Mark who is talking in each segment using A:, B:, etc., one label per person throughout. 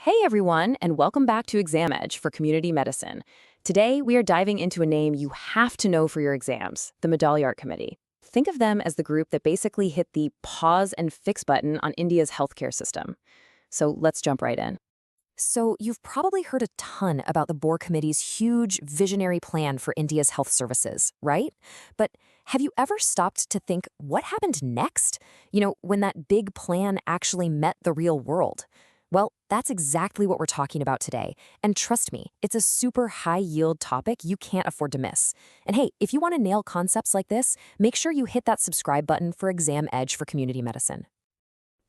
A: Hey everyone, and welcome back to Exam Edge for Community Medicine. Today, we are diving into a name you have to know for your exams, the Mudaliar Committee. Think of them as the group that basically hit the pause and fix button on India's healthcare system. So let's jump right in.
B: So, you've probably heard a ton about the Bohr Committee's huge visionary plan for India's health services, right? But have you ever stopped to think what happened next? When that big plan actually met the real world? Well, that's exactly what we're talking about today. And trust me, it's a super high-yield topic you can't afford to miss. And hey, if you want to nail concepts like this, make sure you hit that subscribe button for Exam Edge for Community Medicine.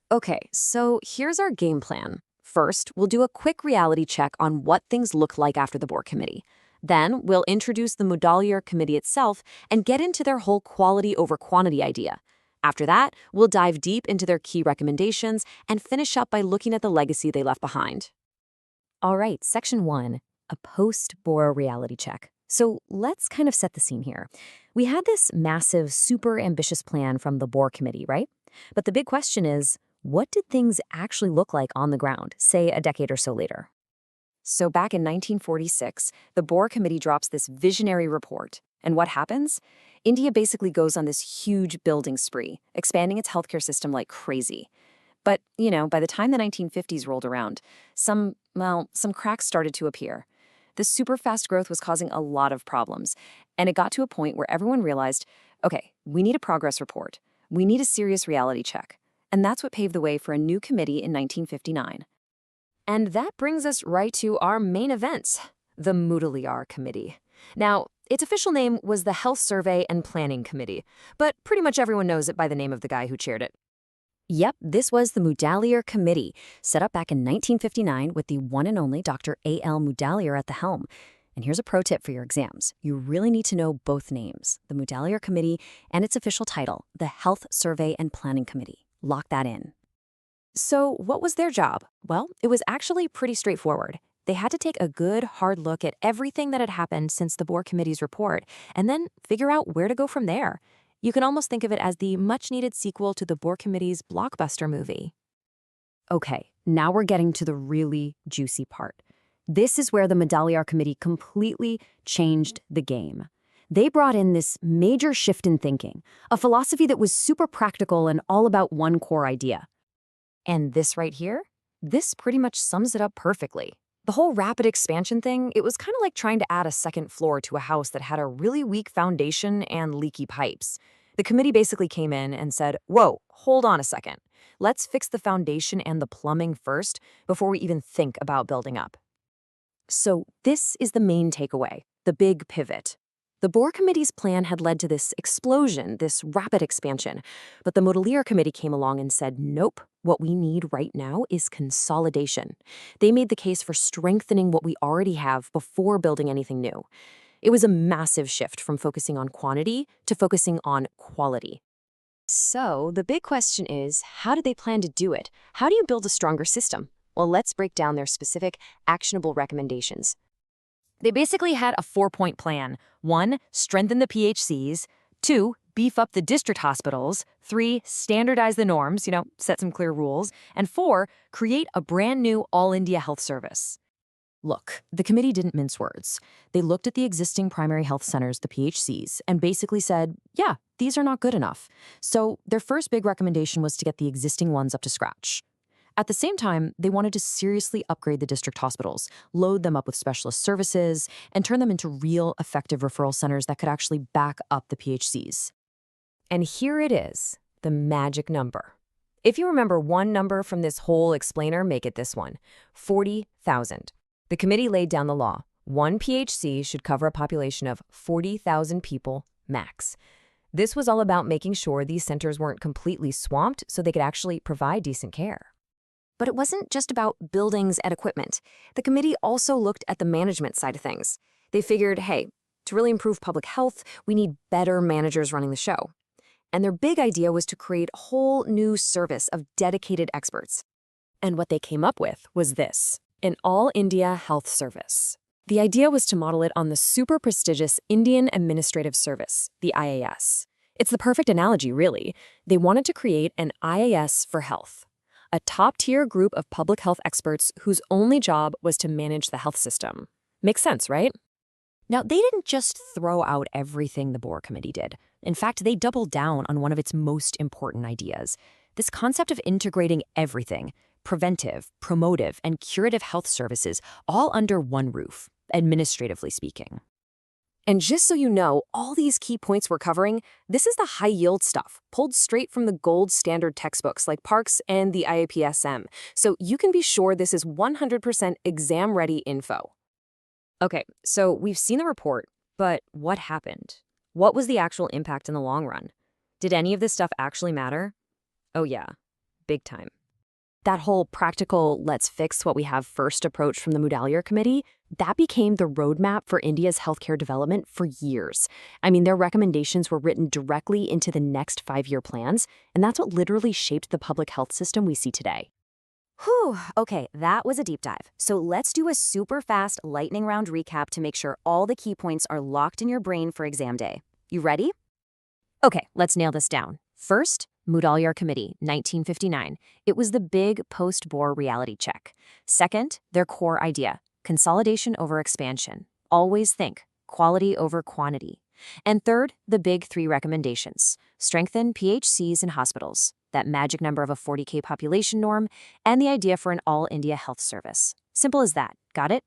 A: Okay, so here's our game plan. First, we'll do a quick reality check on what things look like after the Bohr Committee. Then, we'll introduce the Mudaliar Committee itself and get into their whole quality over quantity idea. After that, we'll dive deep into their key recommendations and finish up by looking at the legacy they left behind.
B: All right, Section 1, a Post-Bho-re Reality Check. So let's kind of set the scene here. We had this massive, super ambitious plan from the Bohr Committee, right? But the big question is, what did things actually look like on the ground, say a decade or so later?
A: So back in 1946, the Bohr Committee drops this visionary report. And what happens? India basically goes on this huge building spree, expanding its healthcare system like crazy. But, by the time the 1950s rolled around, some cracks started to appear. The super fast growth was causing a lot of problems, and it got to a point where everyone realized, okay, we need a progress report. We need a serious reality check. And that's what paved the way for a new committee in 1959.
B: And that brings us right to our main event, the Mudaliar Committee. Now, its official name was the Health Survey and Planning Committee, but pretty much everyone knows it by the name of the guy who chaired it. Yep, this was the Mudaliar Committee, set up back in 1959 with the one and only Dr. A.L. Mudaliar at the helm. And here's a pro tip for your exams. You really need to know both names, the Mudaliar Committee and its official title, the Health Survey and Planning Committee. Lock that in. So what was their job? Well, it was actually pretty straightforward. They had to take a good, hard look at everything that had happened since the Bohr Committee's report, and then figure out where to go from there. You can almost think of it as the much-needed sequel to the Bohr Committee's blockbuster movie. Okay, now we're getting to the really juicy part. This is where the Mudaliar Committee completely changed the game. They brought in this major shift in thinking, a philosophy that was super practical and all about one core idea. And this right here, this pretty much sums it up perfectly. The whole rapid expansion thing, it was kind of like trying to add a second floor to a house that had a really weak foundation and leaky pipes. The committee basically came in and said, whoa, hold on a second. Let's fix the foundation and the plumbing first before we even think about building up. So this is the main takeaway, the big pivot. The Bohr Committee's plan had led to this explosion, this rapid expansion, but the Mudaliar Committee came along and said, nope, what we need right now is consolidation. They made the case for strengthening what we already have before building anything new. It was a massive shift from focusing on quantity to focusing on quality. So the big question is, how did they plan to do it? How do you build a stronger system? Well, let's break down their specific, actionable recommendations. They basically had a 4-point plan. 1, strengthen the PHCs. 2, beef up the district hospitals. 3, standardize the norms, set some clear rules. And 4, create a brand new all-India health service. Look, the committee didn't mince words. They looked at the existing primary health centers, the PHCs, and basically said, yeah, these are not good enough. So their first big recommendation was to get the existing ones up to scratch. At the same time, they wanted to seriously upgrade the district hospitals, load them up with specialist services, and turn them into real, effective referral centers that could actually back up the PHCs. And here it is, the magic number. If you remember one number from this whole explainer, make it this one, 40,000. The committee laid down the law. One PHC should cover a population of 40,000 people max. This was all about making sure these centers weren't completely swamped so they could actually provide decent care. But it wasn't just about buildings and equipment. The committee also looked at the management side of things. They figured, hey, to really improve public health, we need better managers running the show. And their big idea was to create a whole new service of dedicated experts. And what they came up with was this, an all-India health service. The idea was to model it on the super prestigious Indian Administrative Service, the IAS. It's the perfect analogy, really. They wanted to create an IAS for health. a top-tier group of public health experts whose only job was to manage the health system. Makes sense, right? Now, they didn't just throw out everything the Bohr Committee did. In fact, they doubled down on one of its most important ideas, this concept of integrating everything, preventive, promotive, and curative health services, all under one roof, administratively speaking. And just so you know, all these key points we're covering, this is the high-yield stuff, pulled straight from the gold standard textbooks like Parks and the PSM, so you can be sure this is 100% exam-ready info. Okay, so we've seen the report, but what happened? What was the actual impact in the long run? Did any of this stuff actually matter? Oh yeah, big time. That whole practical, let's fix what we have first approach from the Mudaliar Committee, that became the roadmap for India's healthcare development for years. I mean, their recommendations were written directly into the next 5-year plans, and that's what literally shaped the public health system we see today. Whew, okay, that was a deep dive. So let's do a super fast lightning round recap to make sure all the key points are locked in your brain for exam day. You ready? Okay, let's nail this down. First, Mudaliar Committee, 1959. It was the big Post-Bho-re Reality Check. Second, their core idea, consolidation over expansion. Always think quality over quantity. And third, the big 3 recommendations. Strengthen PHCs in hospitals, that magic number of a 40K population norm, and the idea for an all-India health service. Simple as that. Got it?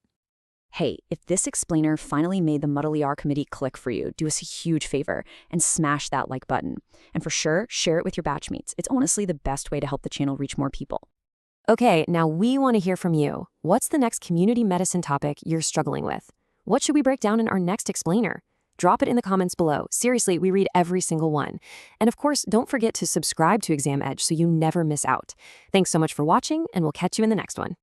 B: Hey, if this explainer finally made the Mudaliar Committee click for you, do us a huge favor and smash that like button. And for sure, share it with your batchmates. It's honestly the best way to help the channel reach more people. Okay, now we want to hear from you. What's the next community medicine topic you're struggling with? What should we break down in our next explainer? Drop it in the comments below. Seriously, we read every single one. And of course, don't forget to subscribe to Exam Edge so you never miss out. Thanks so much for watching, and we'll catch you in the next one.